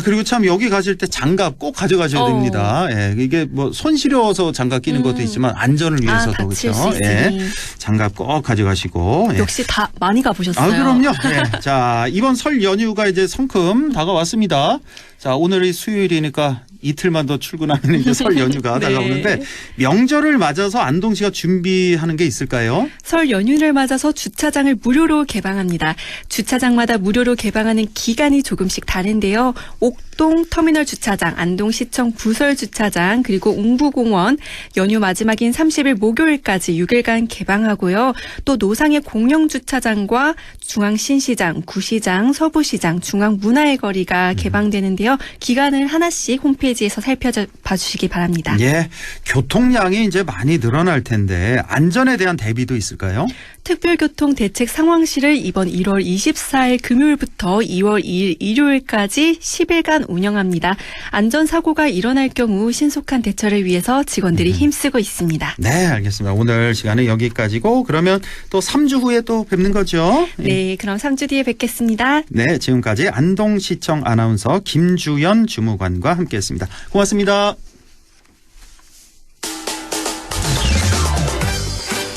그리고 참 여기 가실 때 장갑 꼭 가져가셔야 됩니다. 예. 이게 뭐 손 시려워서 장갑 끼는 것도 있지만 안전을 위해서도
다칠
그렇죠.
수
예.
있으니.
장갑 꼭 가져가시고. 예.
역시 다 많이 가보셨어요.
그럼요. 예. 자, 이번 설 연휴가 이제 성큼 다가왔습니다. 자, 오늘이 수요일이니까 이틀만 더 출근하면 이제 설 연휴가
네.
다가오는데 명절을 맞아서 안동시가 준비하는 게 있을까요?
설 연휴를 맞아서 주차장을 무료로 개방합니다. 주차장마다 무료로 개방하는 기간이 조금씩 다른데요. 옥동 터미널 주차장, 안동시청 부설 주차장, 그리고 웅부공원 연휴 마지막인 30일 목요일까지 6일간 개방하고요. 또 노상의 공영 주차장과 중앙신시장, 구시장, 서부시장, 중앙문화의 거리가 개방되는데요. 기간을 하나씩 홈페이지에서 살펴봐 주시기 바랍니다.
예. 교통량이 이제 많이 늘어날 텐데 안전에 대한 대비도 있을까요?
특별교통 대책 상황실을 이번 1월 24일 금요일부터 2월 2일 일요일까지 10일간 운영합니다. 안전사고가 일어날 경우 신속한 대처를 위해서 직원들이 힘쓰고 있습니다.
네, 알겠습니다. 오늘 시간은 여기까지고 그러면 또 3주 후에 또 뵙는 거죠?
네, 그럼 3주 뒤에 뵙겠습니다.
네, 지금까지 안동시청 아나운서 김주연 주무관과 함께했습니다. 고맙습니다.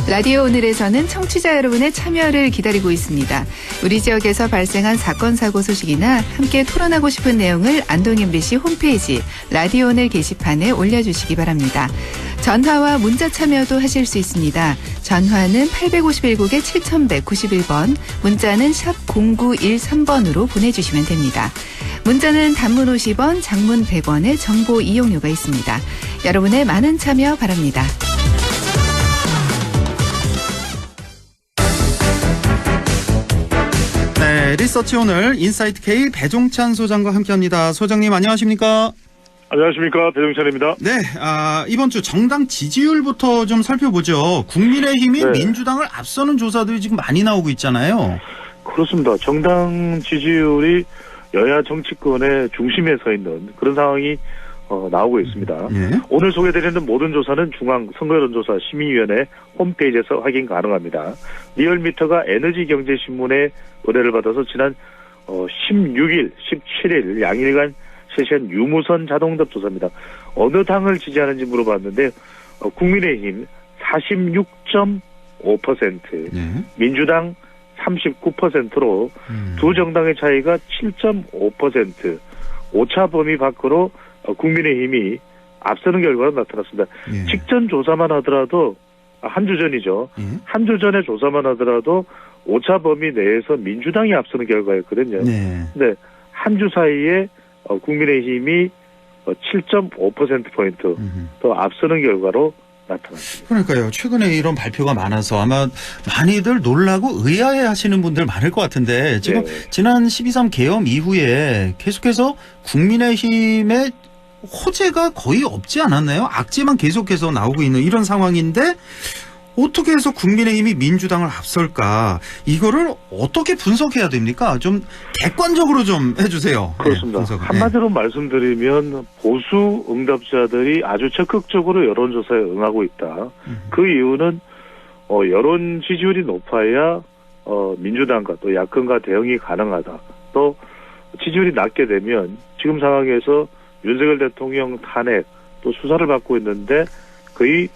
라디오 오늘에서는 청취자 여러분의 참여를 기다리고 있습니다. 우리 지역에서 발생한 사건 사고 소식이나 함께 토론하고 싶은 내용을 안동 MBC 홈페이지 라디오 오늘 게시판에 올려주시기 바랍니다. 전화와 문자 참여도 하실 수 있습니다. 전화는 851국에 7191번, 문자는 샵 0913번으로 보내주시면 됩니다. 문자는 단문 50원, 장문 100원의 정보 이용료가 있습니다. 여러분의 많은 참여 바랍니다.
네, 리서치 오늘 인사이트 K 배종찬 소장과 함께합니다. 소장님 안녕하십니까?
안녕하십니까, 배종찬입니다.
네, 이번 주 정당 지지율부터 좀 살펴보죠. 국민의힘이
네.
민주당을 앞서는 조사들이 지금 많이 나오고 있잖아요.
그렇습니다. 정당 지지율이 여야 정치권의 중심에 서 있는 그런 상황이 나오고 있습니다.
네.
오늘 소개드리는 모든 조사는 중앙선거여론조사 심의위원회 홈페이지에서 확인 가능합니다. 리얼미터가 에너지경제신문의 의뢰를 받아서 지난 16일, 17일 양일간 실시한 유무선 자동답 조사입니다. 어느 당을 지지하는지 물어봤는데 국민의힘 46.5%,
네.
민주당 39%로 두 정당의 차이가 7.5%, 오차 범위 밖으로 국민의힘이 앞서는 결과로 나타났습니다.
예.
직전 조사만 하더라도 한 주 전이죠.
예.
한 주 전에 조사만 하더라도 오차 범위 내에서 민주당이 앞서는 결과였거든요.
네.
근데 한 주 사이에 국민의힘이 7.5%포인트 더 앞서는 결과로 나타났습니다.
그러니까요. 최근에 이런 발표가 많아서 아마 많이들 놀라고 의아해 하시는 분들 많을 것 같은데 지금
네.
지난 12.3 계엄 이후에 계속해서 국민의힘의 호재가 거의 없지 않았나요? 악재만 계속해서 나오고 있는 이런 상황인데 어떻게 해서 국민의힘이 민주당을 앞설까? 이거를 어떻게 분석해야 됩니까? 좀 객관적으로 좀 해주세요.
그렇습니다.
네, 분석을.
한마디로 말씀드리면 보수 응답자들이 아주 적극적으로 여론조사에 응하고 있다. 그 이유는 여론 지지율이 높아야 민주당과 또 야권과 대응이 가능하다. 또 지지율이 낮게 되면 지금 상황에서 윤석열 대통령 탄핵 또 수사를 받고 있는데 거의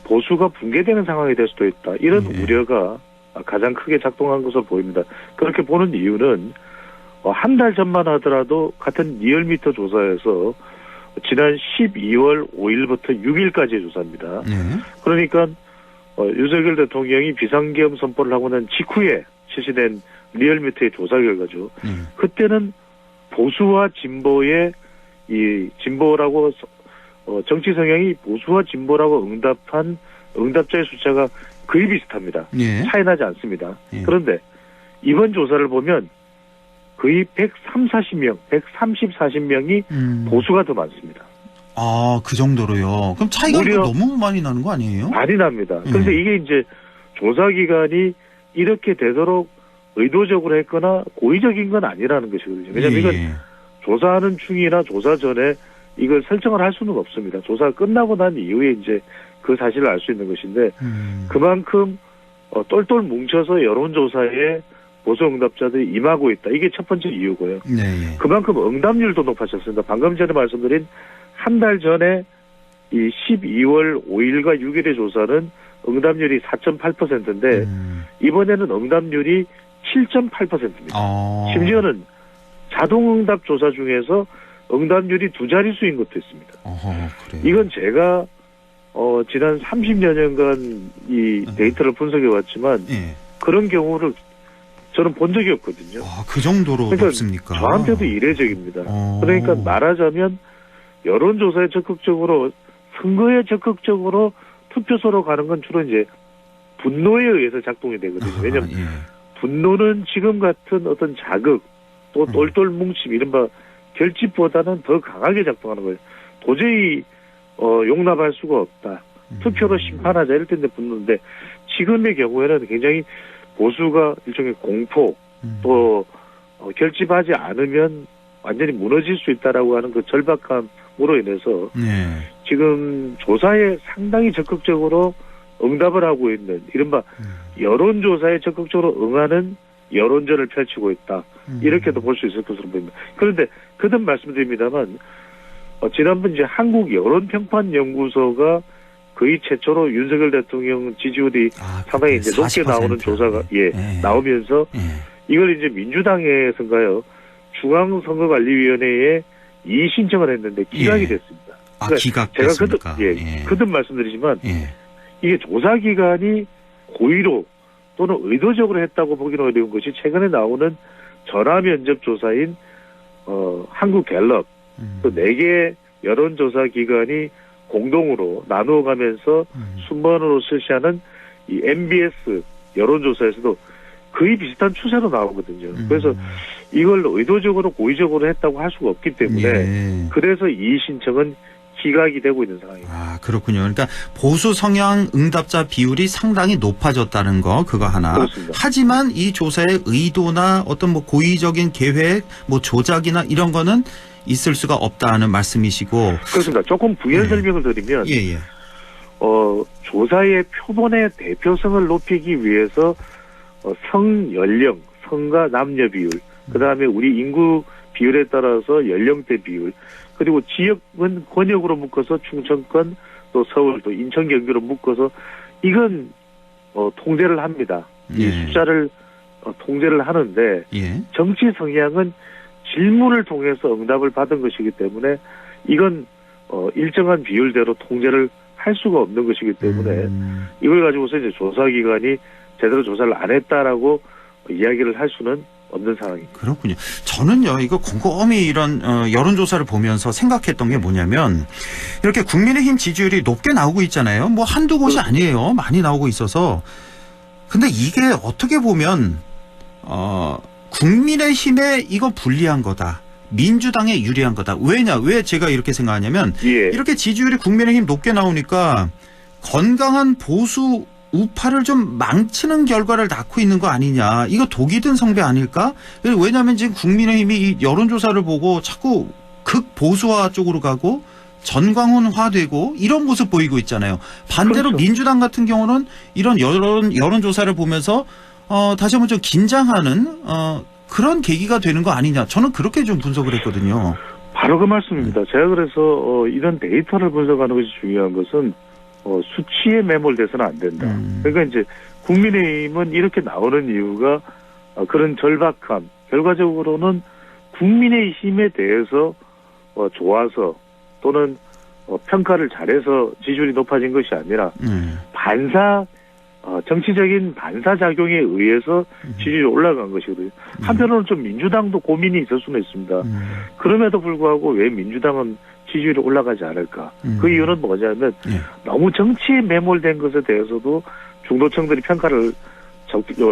보수가 붕괴되는 상황이 될 수도 있다. 이런 우려가 가장 크게 작동한 것으로 보입니다. 그렇게 보는 이유는 한 달 전만 하더라도 같은 리얼미터 조사에서 지난 12월 5일부터 6일까지의 조사입니다. 그러니까 윤석열 대통령이 비상계엄 선포를 하고 난 직후에 실시된 리얼미터의 조사 결과죠. 그때는 보수와 진보의 이 진보라고 정치 성향이 보수와 진보라고 응답한 응답자의 숫자가 거의 비슷합니다. 차이 나지 않습니다. 그런데 이번 조사를 보면 거의 130, 40명이 보수가 더 많습니다.
아, 그 정도로요. 그럼 차이가 너무 많이 나는 거 아니에요?
많이 납니다. 그런데 이게 이제 조사 기간이 이렇게 되도록 의도적으로 했거나 고의적인 건 아니라는 것이거든요. 왜냐하면 이건 조사하는 중이나 조사 전에 이걸 설정을 할 수는 없습니다. 조사가 끝나고 난 이후에 이제 그 사실을 알 수 있는 것인데 그만큼 똘똘 뭉쳐서 여론조사에 보수 응답자들이 임하고 있다. 이게 첫 번째 이유고요. 그만큼 응답률도 높아졌습니다. 방금 전에 말씀드린 한 달 전에 이 12월 5일과 6일의 조사는 응답률이 4.8%인데 이번에는 응답률이 7.8%입니다. 심지어는 자동응답 조사 중에서 응답률이 두 자릿수인 것도 있습니다. 이건 제가 지난 30여 년간 이 데이터를 분석해 왔지만 그런 경우를 저는 본 적이 없거든요.
그 정도로
그러니까
높습니까?
저한테도 이례적입니다. 그러니까 말하자면 여론조사에 적극적으로 선거에 적극적으로 투표소로 가는 건 주로 이제 분노에 의해서 작동이 되거든요. 왜냐하면 분노는 지금 같은 어떤 자극 또 똘똘 뭉침 이른바 결집보다는 더 강하게 작동하는 거예요. 도저히 용납할 수가 없다. 투표로 심판하자 이럴 텐데 분노인데 지금의 경우에는 굉장히 보수가 일종의 공포 또 결집하지 않으면 완전히 무너질 수 있다라고 하는 그 절박함으로 인해서 지금 조사에 상당히 적극적으로 응답을 하고 있는 이른바 여론조사에 적극적으로 응하는 여론전을 펼치고 있다. 이렇게도 볼 수 있을 것으로 보입니다. 그런데 거듭 말씀드립니다만 지난번 이제 한국 여론평판연구소가 거의 최초로 윤석열 대통령 지지율이 상당히 이제 높게 나오는 조사가 나오면서 이걸 이제 민주당에서인가요 중앙선거관리위원회에 이의 신청을 했는데 기각이 됐습니다.
그러니까 기각됐습니까?
제가 거듭 말씀드리지만 이게 조사 기간이 고의로 또는 의도적으로 했다고 보기는 어려운 것이 최근에 나오는 전화 면접 조사인 한국갤럽 또 4개 여론조사 기관이 공동으로 나누어 가면서 순번으로 실시하는 이 MBS 여론조사에서도 거의 비슷한 추세로 나오거든요. 그래서 이걸 의도적으로 고의적으로 했다고 할 수가 없기 때문에 그래서 이의 신청은 기각이 되고 있는 상황입니다.
그렇군요. 그러니까 보수 성향 응답자 비율이 상당히 높아졌다는 거 그거 하나.
그렇습니다.
하지만 이 조사의 의도나 어떤 뭐 고의적인 계획, 뭐 조작이나 이런 거는 있을 수가 없다는 말씀이시고.
그렇습니다. 조금 부연 설명을 드리면 조사의 표본의 대표성을 높이기 위해서 성 연령, 성과 남녀 비율, 그다음에 우리 인구 비율에 따라서 연령대 비율, 그리고 지역은 권역으로 묶어서 충청권 또 서울 또 인천 경기로 묶어서 이건 통제를 합니다. 이 숫자를 통제를 하는데 정치 성향은 질문을 통해서 응답을 받은 것이기 때문에 이건 일정한 비율대로 통제를 할 수가 없는 것이기 때문에 이걸 가지고서 이제 조사기관이 제대로 조사를 안 했다라고 이야기를 할 수는 없는 상황입니다.
그렇군요. 저는요, 이거 곰곰이 이런 여론조사를 보면서 생각했던 게 뭐냐면 이렇게 국민의힘 지지율이 높게 나오고 있잖아요. 뭐 한두 곳이 아니에요. 많이 나오고 있어서. 근데 이게 어떻게 보면 국민의힘에 이거 불리한 거다. 민주당에 유리한 거다. 왜 제가 이렇게 생각하냐면 이렇게 지지율이 국민의힘 높게 나오니까 건강한 보수 우파를 좀 망치는 결과를 낳고 있는 거 아니냐. 이거 독이 든 성배 아닐까? 왜냐하면 지금 국민의힘이 이 여론조사를 보고 자꾸 극보수화 쪽으로 가고 전광훈화되고 이런 모습 보이고 있잖아요. 반대로
그렇죠.
민주당 같은 경우는 이런 여론조사를 보면서 다시 한번 좀 긴장하는 그런 계기가 되는 거 아니냐. 저는 그렇게 좀 분석을 했거든요.
바로 그 말씀입니다. 제가 그래서 이런 데이터를 분석하는 것이 중요한 것은 수치에 매몰돼서는 안 된다. 그러니까 이제 국민의힘은 이렇게 나오는 이유가 그런 절박함, 결과적으로는 국민의힘에 대해서 좋아서 또는 평가를 잘해서 지지율이 높아진 것이 아니라 정치적인 반사작용에 의해서 지지율이 올라간 것이거든요. 한편으로는 좀 민주당도 고민이 있을 수는 있습니다. 그럼에도 불구하고 왜 민주당은 지지율이 올라가지 않을까? 그 이유는 뭐냐면 너무 정치에 매몰된 것에 대해서도 중도층들이 평가를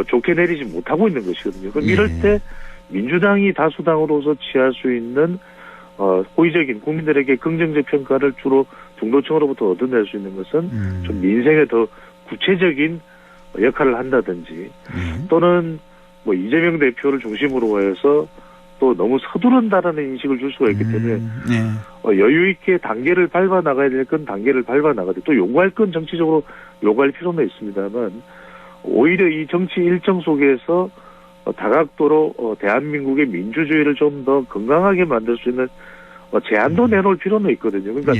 좋게 내리지 못하고 있는 것이거든요. 그럼 이럴 때 민주당이 다수당으로서 취할 수 있는 호의적인 국민들에게 긍정적 평가를 주로 중도층으로부터 얻어낼 수 있는 것은 좀 민생에 더 구체적인 역할을 한다든지 또는 뭐 이재명 대표를 중심으로 해서 또 너무 서두른다라는 인식을 줄 수가 있기 때문에 여유 있게 단계를 밟아 나가야 될 건 단계를 밟아 나가야 돼. 또 요구할 건 정치적으로 요구할 필요는 있습니다만 오히려 이 정치 일정 속에서 다각도로 대한민국의 민주주의를 좀 더 건강하게 만들 수 있는 제안도 내놓을 필요는 있거든요. 그러니까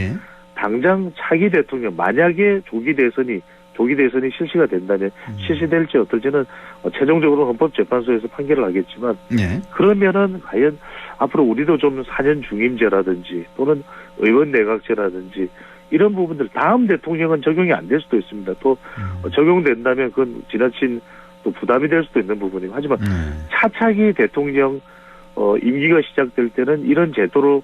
당장 차기 대통령 만약에 조기 대선이 실시가 된다면 실시될지 어떨지는 최종적으로 헌법재판소에서 판결을 하겠지만 그러면은 과연 앞으로 우리도 좀 4년 중임제라든지 또는 의원 내각제라든지 이런 부분들 다음 대통령은 적용이 안 될 수도 있습니다. 또 적용된다면 그건 지나친 또 부담이 될 수도 있는 부분이고 하지만 차차기 대통령 임기가 시작될 때는 이런 제도로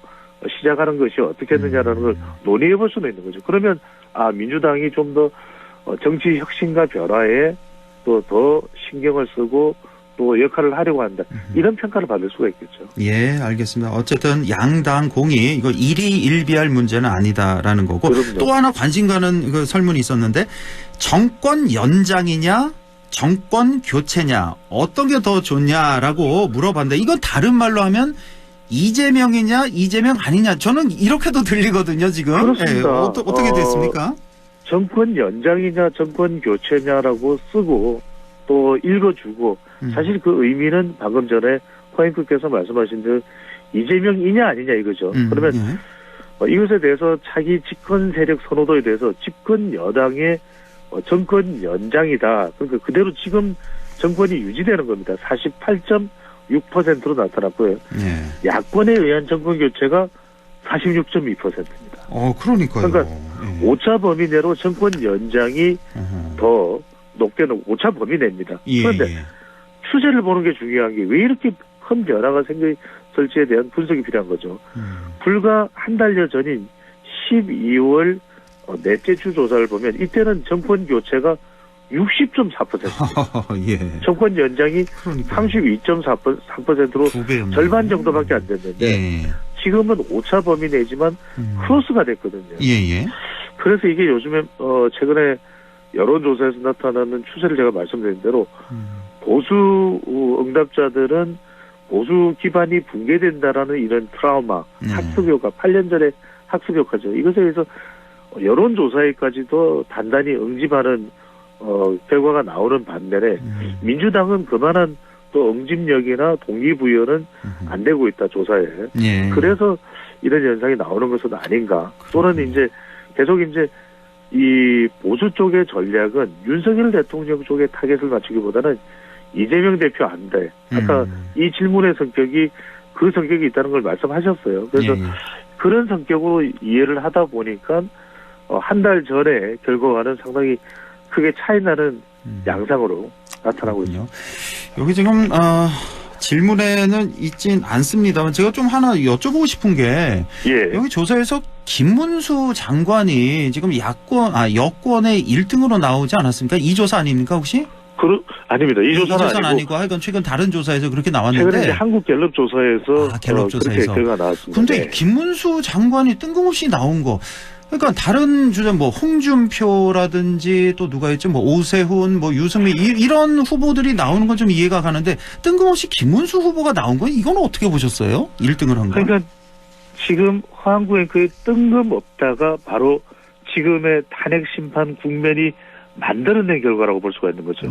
시작하는 것이 어떻겠느냐라는 걸 논의해 볼 수는 있는 거죠. 그러면 민주당이 좀 더 정치 혁신과 변화에 또 더 신경을 쓰고 또 역할을 하려고 한다. 이런 평가를 받을 수가 있겠죠.
예, 알겠습니다. 어쨌든 양당 공이 이거 일희일비할 문제는 아니다라는 거고
그럼요.
또 하나 관심 가는 그 설문이 있었는데 정권 연장이냐 정권 교체냐 어떤 게 더 좋냐라고 물어봤는데 이건 다른 말로 하면 이재명이냐 이재명 아니냐 저는 이렇게도 들리거든요 지금.
그렇습니다.
예, 어떻게 됐습니까?
정권 연장이냐 정권 교체냐라고 쓰고 또 읽어주고 사실 그 의미는 방금 전에 허인크께서 말씀하신 대로 이재명이냐 아니냐 이거죠. 그러면 이것에 대해서 차기 집권 세력 선호도에 대해서 집권 여당의 정권 연장이다. 그러니까 그대로 지금 정권이 유지되는 겁니다. 48.6%로 나타났고요. 야권에 의한 정권 교체가 46.2%입니다.
그러니까요.
그러니까 오차 범위 내로 정권 연장이 더 높게 오차 범위 내입니다. 그런데 추세를 보는 게 중요한 게 왜 이렇게 큰 변화가 생겼을지에 대한 분석이 필요한 거죠. 불과 한 달여 전인 12월 넷째 주 조사를 보면 이때는 정권 교체가 60.4%. 정권 연장이 32.4%로 절반 정도밖에 안 됐는데 지금은 오차 범위 내지만 크로스가 됐거든요. 그래서 이게 요즘에 최근에 여론조사에서 나타나는 추세를 제가 말씀드린 대로 보수 응답자들은 보수 기반이 붕괴된다라는 이런 트라우마, 학습효과, 8년 전에 학습효과죠. 이것에 의해서 여론조사에까지도 단단히 응집하는 결과가 나오는 반면에 민주당은 그만한 또 응집력이나 동기부여는 안 되고 있다 조사에. 그래서 이런 현상이 나오는 것은 아닌가. 또는 이제 계속 이제 이 보수 쪽의 전략은 윤석열 대통령 쪽에 타겟을 맞추기보다는 이재명 대표 안 돼. 아까 이 질문의 성격이 그 성격이 있다는 걸 말씀하셨어요. 그래서 그런 성격으로 이해를 하다 보니까 한 달 전에 결과와는 상당히 크게 차이 나는 양상으로 나타나고 있죠.
여기 지금 질문에는 있진 않습니다만 제가 좀 하나 여쭤보고 싶은 게 여기 조사에서 김문수 장관이 지금 여권의 1등으로 나오지 않았습니까? 이 조사 아닙니까 혹시?
아닙니다. 이 조사는
아니고 하여간 최근 다른 조사에서 그렇게 나왔는데
최근에 한국 갤럽 조사에서
갤럽 조사에서
그렇게 결과가 나왔습니다.
근데 김문수 장관이 뜬금없이 나온 거 그러니까 다른 주자 뭐 홍준표라든지 또 누가 있죠? 뭐 오세훈, 뭐 유승민 이런 후보들이 나오는 건 좀 이해가 가는데 뜬금없이 김문수 후보가 나온 건 이건 어떻게 보셨어요? 1등을 한 거.
그러니까 지금 화한구에 그 뜬금없다가 바로 지금의 탄핵 심판 국면이 만들어낸 결과라고 볼 수가 있는 거죠.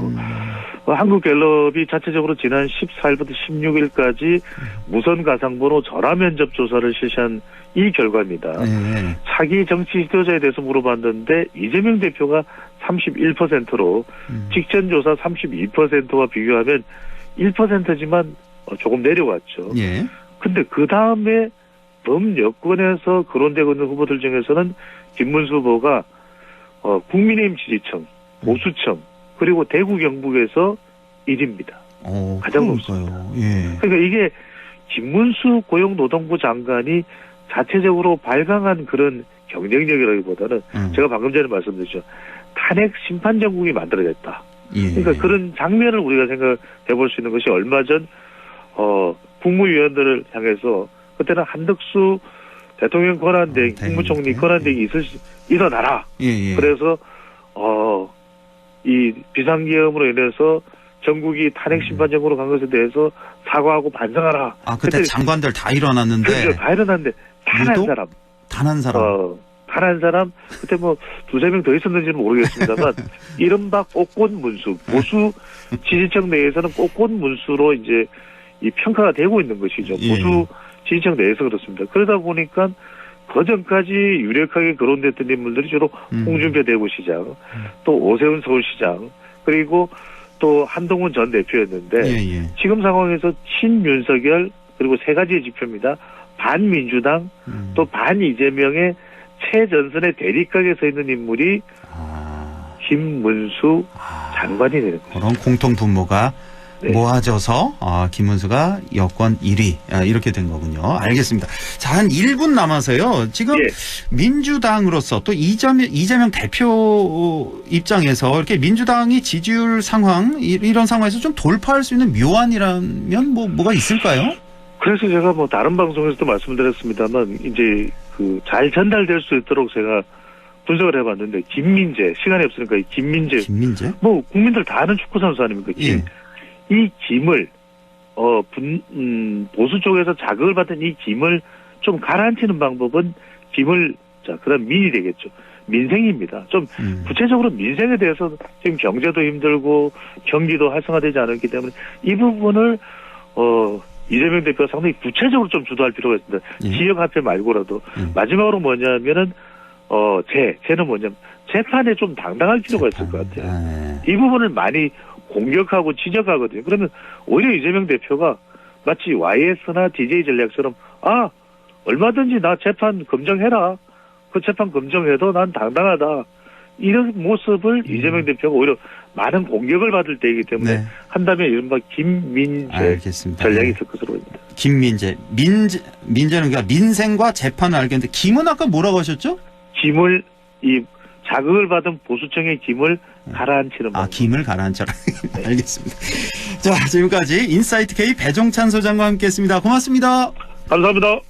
한국갤럽이 자체적으로 지난 14일부터 16일까지 무선 가상번호 전화 면접 조사를 실시한 이 결과입니다. 차기 정치 지도자에 대해서 물어봤는데 이재명 대표가 31%로 직전 조사 32%와 비교하면 1%지만 조금 내려왔죠. 근데 그 다음에 범여권에서 거론되고 있는 후보들 중에서는 김문수 후보가 국민의힘 지지층, 보수층, 그리고 대구 경북에서 1위입니다. 가장 높습니다. 그러니까 이게 김문수 고용노동부 장관이 자체적으로 발광한 그런 경쟁력이라기보다는 제가 방금 전에 말씀드렸죠. 탄핵 심판 정국이 만들어졌다. 그러니까 그런 장면을 우리가 생각해 볼 수 있는 것이 얼마 전 국무위원들을 향해서 그때는 한덕수 대통령 권한대행, 국무총리 권한대행이 일어나라. 그래서 이 비상계엄으로 인해서 전국이 탄핵 심판정으로 간 것에 대해서 사과하고 반성하라.
그때 장관들 다 일어났는데.
그렇죠. 다 일어났는데 단 한 사람.
단 한 사람.
단 한 사람. 그때 뭐 두세 명 더 있었는지는 모르겠습니다만 이른바 꽃꽃 문수. 보수 지지층 내에서는 꽃꽃 문수로 이제 이 평가가 되고 있는 것이죠. 보수 지지층 내에서 그렇습니다. 그러다 보니까 그전까지 유력하게 거론됐던 인물들이 주로 홍준표 대구시장, 또 오세훈 서울시장, 그리고 또 한동훈 전 대표였는데 지금 상황에서 친윤석열 그리고 세 가지의 지표입니다. 반민주당 또 반이재명의 최전선의 대립각에 서 있는 인물이 김문수 장관이 되는 거죠.
그런 공통 분모가 모아져서 김문수가 여권 1위 이렇게 된 거군요. 알겠습니다. 자, 한 1분 남아서요. 지금 민주당으로서 또 이재명 대표 입장에서 이렇게 민주당이 지지율 상황 이런 상황에서 좀 돌파할 수 있는 묘안이라면 뭐가 있을까요?
그래서 제가 뭐 다른 방송에서도 말씀드렸습니다만 이제 그 잘 전달될 수 있도록 제가 분석을 해봤는데 김민재 시간이 없으니까 김민재 뭐 국민들 다 아는 축구 선수 아닙니까? 이 김을 보수 쪽에서 자극을 받은 이 김을 좀 가라앉히는 방법은 김을 그다음 민이 되겠죠. 민생입니다. 좀 구체적으로 민생에 대해서 지금 경제도 힘들고 경기도 활성화되지 않았기 때문에 이 부분을 이재명 대표가 상당히 구체적으로 좀 주도할 필요가 있습니다. 지역 화폐 말고라도 마지막으로 뭐냐면은 쟤는 뭐냐면 재판에 좀 당당할 필요가 있을 것 같아요. 이 부분을 많이 공격하고 지적하거든요. 그러면 오히려 이재명 대표가 마치 YS나 DJ 전략처럼 얼마든지 나 재판 검증해라. 그 재판 검증해도 난 당당하다. 이런 모습을 이재명 대표가 오히려 많은 공격을 받을 때이기 때문에 한다면 이른바 김민재 전략이 있을 것으로 보입니다.
김민재. 민재는 그러니까 민생과 재판을 알겠는데 김은 아까 뭐라고 하셨죠?
김을 자극을 받은 보수층의 김을 가라앉히는 방법.
김을 가라앉혀라. 알겠습니다. 자, 지금까지 인사이트 K 배종찬 소장과 함께했습니다. 고맙습니다.
감사합니다.